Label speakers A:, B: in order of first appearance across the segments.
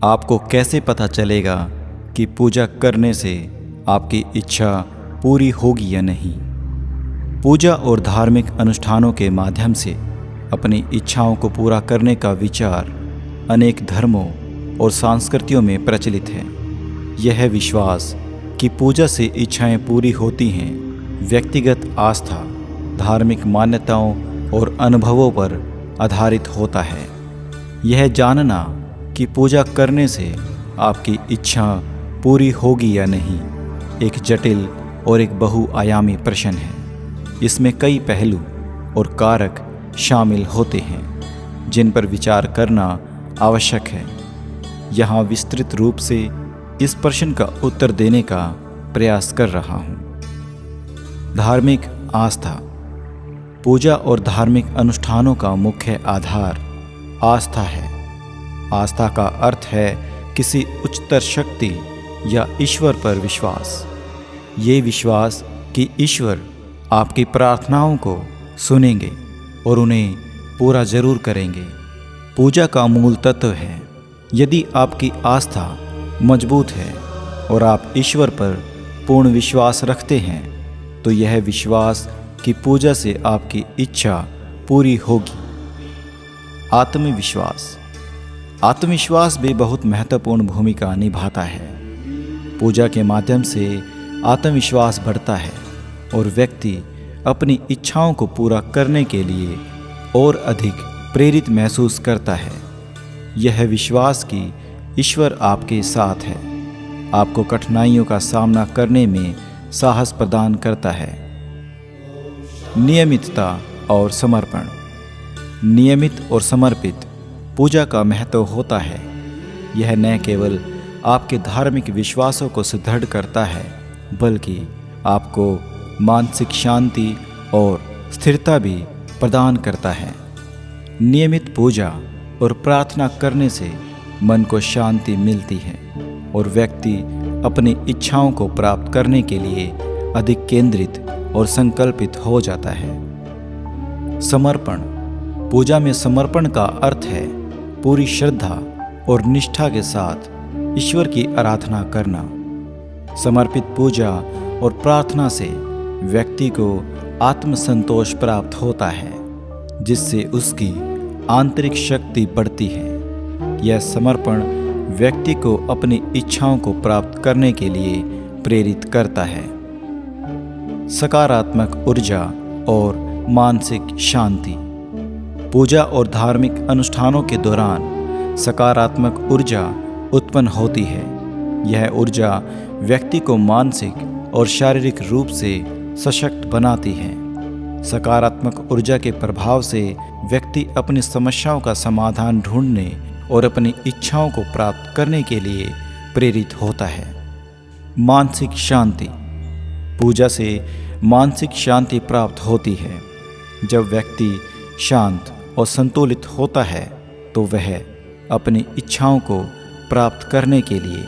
A: आपको कैसे पता चलेगा कि पूजा करने से आपकी इच्छा पूरी होगी या नहीं? पूजा और धार्मिक अनुष्ठानों के माध्यम से अपनी इच्छाओं को पूरा करने का विचार अनेक धर्मों और संस्कृतियों में प्रचलित है। यह विश्वास कि पूजा से इच्छाएं पूरी होती हैं व्यक्तिगत आस्था, धार्मिक मान्यताओं और अनुभवों पर आधारित होता है। यह जानना कि पूजा करने से आपकी इच्छा पूरी होगी या नहीं एक जटिल और एक बहुआयामी प्रश्न है। इसमें कई पहलू और कारक शामिल होते हैं जिन पर विचार करना आवश्यक है। यहाँ विस्तृत रूप से इस प्रश्न का उत्तर देने का प्रयास कर रहा हूँ। धार्मिक आस्था। पूजा और धार्मिक अनुष्ठानों का मुख्य आधार आस्था है। आस्था का अर्थ है किसी उच्चतर शक्ति या ईश्वर पर विश्वास। ये विश्वास कि ईश्वर आपकी प्रार्थनाओं को सुनेंगे और उन्हें पूरा जरूर करेंगे, पूजा का मूल तत्व है। यदि आपकी आस्था मजबूत है और आप ईश्वर पर पूर्ण विश्वास रखते हैं तो यह विश्वास कि पूजा से आपकी इच्छा पूरी होगी। आत्मविश्वास। आत्मविश्वास भी बहुत महत्वपूर्ण भूमिका निभाता है। पूजा के माध्यम से आत्मविश्वास बढ़ता है और व्यक्ति अपनी इच्छाओं को पूरा करने के लिए और अधिक प्रेरित महसूस करता है। यह विश्वास कि ईश्वर आपके साथ है आपको कठिनाइयों का सामना करने में साहस प्रदान करता है। नियमितता और समर्पण। नियमित और समर्पित पूजा का महत्व होता है। यह न केवल आपके धार्मिक विश्वासों को सुदृढ़ करता है बल्कि आपको मानसिक शांति और स्थिरता भी प्रदान करता है। नियमित पूजा और प्रार्थना करने से मन को शांति मिलती है और व्यक्ति अपनी इच्छाओं को प्राप्त करने के लिए अधिक केंद्रित और संकल्पित हो जाता है। समर्पण। पूजा में समर्पण का अर्थ है पूरी श्रद्धा और निष्ठा के साथ ईश्वर की आराधना करना। समर्पित पूजा और प्रार्थना से व्यक्ति को आत्मसंतोष प्राप्त होता है जिससे उसकी आंतरिक शक्ति बढ़ती है। यह समर्पण व्यक्ति को अपनी इच्छाओं को प्राप्त करने के लिए प्रेरित करता है। सकारात्मक ऊर्जा और मानसिक शांति। पूजा और धार्मिक अनुष्ठानों के दौरान सकारात्मक ऊर्जा उत्पन्न होती है। यह ऊर्जा व्यक्ति को मानसिक और शारीरिक रूप से सशक्त बनाती है। सकारात्मक ऊर्जा के प्रभाव से व्यक्ति अपनी समस्याओं का समाधान ढूंढने और अपनी इच्छाओं को प्राप्त करने के लिए प्रेरित होता है। मानसिक शांति। पूजा से मानसिक शांति प्राप्त होती है। जब व्यक्ति शांत और संतुलित होता है तो वह अपनी इच्छाओं को प्राप्त करने के लिए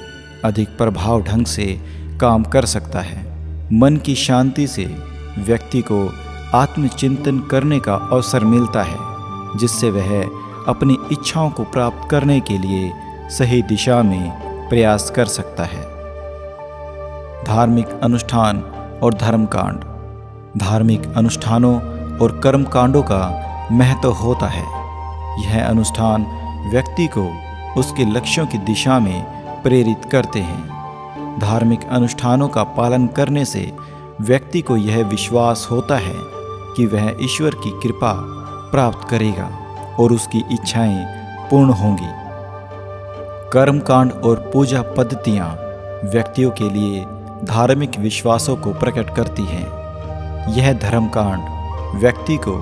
A: अधिक प्रभाव ढंग से काम कर सकता है। मन की शांति से व्यक्ति को आत्मचिंतन करने का अवसर मिलता है जिससे वह अपनी इच्छाओं को प्राप्त करने के लिए सही दिशा में प्रयास कर सकता है। धार्मिक अनुष्ठान और धर्मकांड। धार्मिक अनुष्ठानों और कर्मकांडों का महत्व होता है। यह अनुष्ठान व्यक्ति को उसके लक्ष्यों की दिशा में प्रेरित करते हैं। धार्मिक अनुष्ठानों का पालन करने से व्यक्ति को यह विश्वास होता है कि वह ईश्वर की कृपा प्राप्त करेगा और उसकी इच्छाएं पूर्ण होंगी। कर्मकांड और पूजा पद्धतियां व्यक्तियों के लिए धार्मिक विश्वासों को प्रकट करती हैं। यह धर्मकांड व्यक्ति को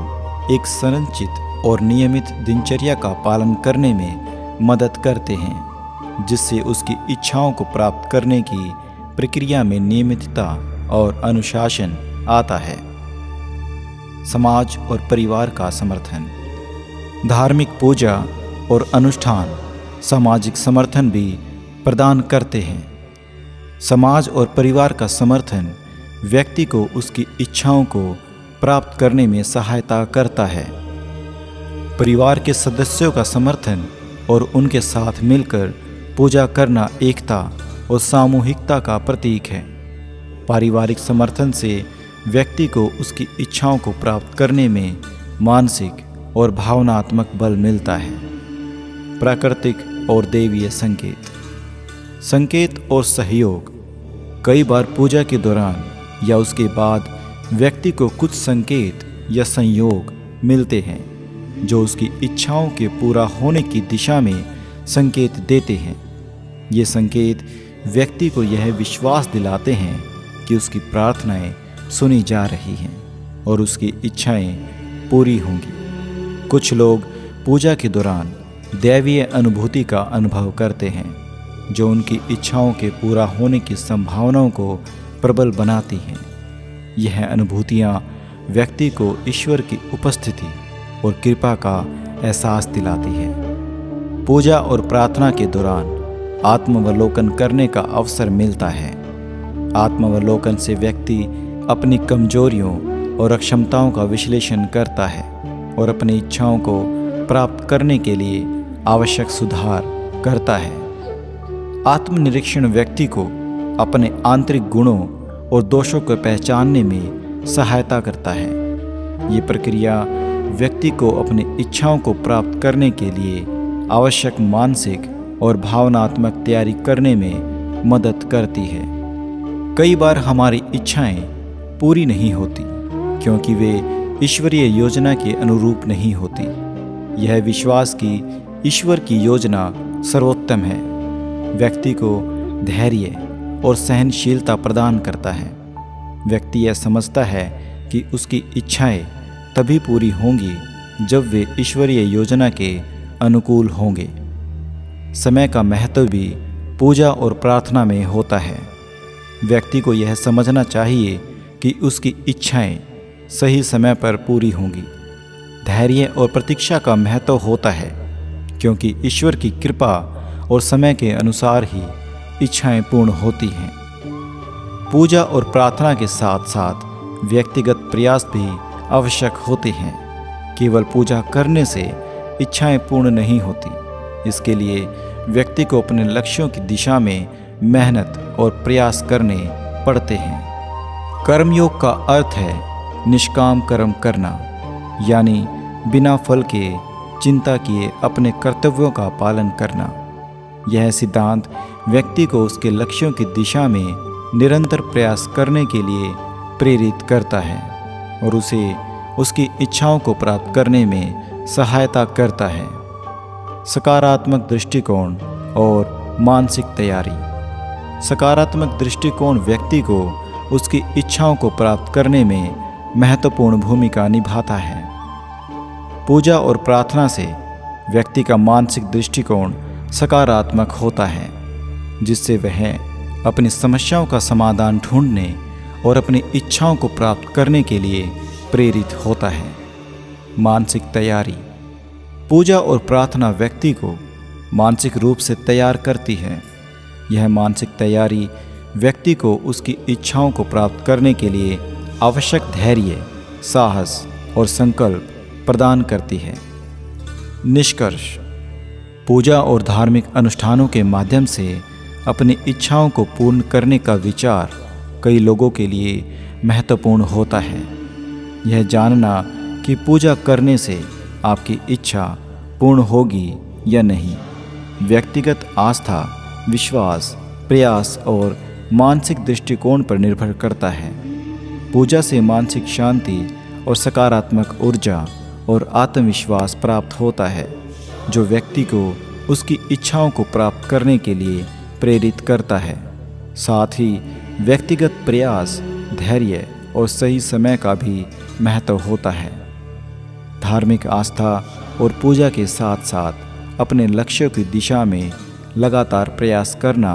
A: एक संरचित और नियमित दिनचर्या का पालन करने में मदद करते हैं जिससे उसकी इच्छाओं को प्राप्त करने की प्रक्रिया में नियमितता और अनुशासन आता है। समाज और परिवार का समर्थन। धार्मिक पूजा और अनुष्ठान सामाजिक समर्थन भी प्रदान करते हैं। समाज और परिवार का समर्थन व्यक्ति को उसकी इच्छाओं को प्राप्त करने में सहायता करता है। परिवार के सदस्यों का समर्थन और उनके साथ मिलकर पूजा करना एकता और सामूहिकता का प्रतीक है। पारिवारिक समर्थन से व्यक्ति को उसकी इच्छाओं को प्राप्त करने में मानसिक और भावनात्मक बल मिलता है। प्राकृतिक और देवीय संकेत और सहयोग। कई बार पूजा के दौरान या उसके बाद व्यक्ति को कुछ संकेत या संयोग मिलते हैं जो उसकी इच्छाओं के पूरा होने की दिशा में संकेत देते हैं। ये संकेत व्यक्ति को यह विश्वास दिलाते हैं कि उसकी प्रार्थनाएं सुनी जा रही हैं और उसकी इच्छाएं पूरी होंगी। कुछ लोग पूजा के दौरान दैवीय अनुभूति का अनुभव करते हैं जो उनकी इच्छाओं के पूरा होने की संभावनाओं को प्रबल बनाती हैं। यह अनुभूतियाँ व्यक्ति को ईश्वर की उपस्थिति और कृपा का एहसास दिलाती है। पूजा और प्रार्थना के दौरान आत्मावलोकन करने का अवसर मिलता है। आत्मावलोकन से व्यक्ति अपनी कमजोरियों और अक्षमताओं का विश्लेषण करता है और अपनी इच्छाओं को प्राप्त करने के लिए आवश्यक सुधार करता है। आत्मनिरीक्षण व्यक्ति को अपने आंतरिक गुणों और दोषों को पहचानने में सहायता करता है। ये प्रक्रिया व्यक्ति को अपनी इच्छाओं को प्राप्त करने के लिए आवश्यक मानसिक और भावनात्मक तैयारी करने में मदद करती है। कई बार हमारी इच्छाएं पूरी नहीं होती क्योंकि वे ईश्वरीय योजना के अनुरूप नहीं होती। यह विश्वास कि ईश्वर की योजना सर्वोत्तम है व्यक्ति को धैर्य और सहनशीलता प्रदान करता है। व्यक्ति यह समझता है कि उसकी इच्छाएं तभी पूरी होंगी जब वे ईश्वरीय योजना के अनुकूल होंगे। समय का महत्व भी पूजा और प्रार्थना में होता है। व्यक्ति को यह समझना चाहिए कि उसकी इच्छाएं सही समय पर पूरी होंगी। धैर्य और प्रतीक्षा का महत्व होता है क्योंकि ईश्वर की कृपा और समय के अनुसार ही इच्छाएं पूर्ण होती हैं। पूजा और प्रार्थना के साथ साथ व्यक्तिगत प्रयास भी आवश्यक होते हैं। केवल पूजा करने से इच्छाएं पूर्ण नहीं होती। इसके लिए व्यक्ति को अपने लक्ष्यों की दिशा में मेहनत और प्रयास करने पड़ते हैं। कर्मयोग का अर्थ है निष्काम कर्म करना, यानी बिना फल के चिंता किए अपने कर्तव्यों का पालन करना। यह सिद्धांत व्यक्ति को उसके लक्ष्यों की दिशा में निरंतर प्रयास करने के लिए प्रेरित करता है और उसे उसकी इच्छाओं को प्राप्त करने में सहायता करता है। सकारात्मक दृष्टिकोण और मानसिक तैयारी। सकारात्मक दृष्टिकोण व्यक्ति को उसकी इच्छाओं को प्राप्त करने में महत्वपूर्ण भूमिका निभाता है। पूजा और प्रार्थना से व्यक्ति का मानसिक दृष्टिकोण सकारात्मक होता है, जिससे वह अपनी समस्याओं का समाधान ढूंढने और अपनी इच्छाओं को प्राप्त करने के लिए प्रेरित होता है। मानसिक तैयारी। पूजा और प्रार्थना व्यक्ति को मानसिक रूप से तैयार करती है। यह मानसिक तैयारी व्यक्ति को उसकी इच्छाओं को प्राप्त करने के लिए आवश्यक धैर्य, साहस और संकल्प प्रदान करती है। निष्कर्ष। पूजा और धार्मिक अनुष्ठानों के माध्यम से अपनी इच्छाओं को पूर्ण करने का विचार कई लोगों के लिए महत्वपूर्ण होता है। यह जानना कि पूजा करने से आपकी इच्छा पूर्ण होगी या नहीं व्यक्तिगत आस्था, विश्वास, प्रयास और मानसिक दृष्टिकोण पर निर्भर करता है। पूजा से मानसिक शांति और सकारात्मक ऊर्जा और आत्मविश्वास प्राप्त होता है, जो व्यक्ति को उसकी इच्छाओं को प्राप्त करने के लिए प्रेरित करता है। साथ ही व्यक्तिगत प्रयास, धैर्य और सही समय का भी महत्व होता है। धार्मिक आस्था और पूजा के साथ साथ अपने लक्ष्यों की दिशा में लगातार प्रयास करना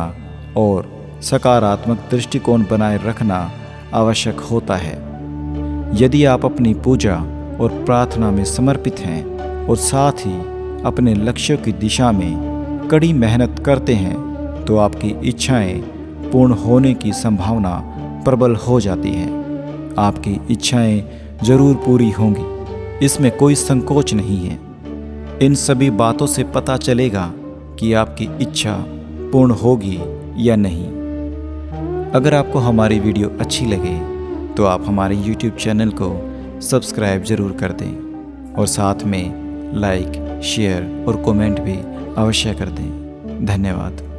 A: और सकारात्मक दृष्टिकोण बनाए रखना आवश्यक होता है। यदि आप अपनी पूजा और प्रार्थना में समर्पित हैं और साथ ही अपने लक्ष्यों की दिशा में कड़ी मेहनत करते हैं तो आपकी इच्छाएं पूर्ण होने की संभावना प्रबल हो जाती है। आपकी इच्छाएं जरूर पूरी होंगी, इसमें कोई संकोच नहीं है। इन सभी बातों से पता चलेगा कि आपकी इच्छा पूर्ण होगी या नहीं। अगर आपको हमारी वीडियो अच्छी लगे तो आप हमारे YouTube चैनल को सब्सक्राइब ज़रूर कर दें और साथ में लाइक, शेयर और कमेंट भी अवश्य कर दें। धन्यवाद।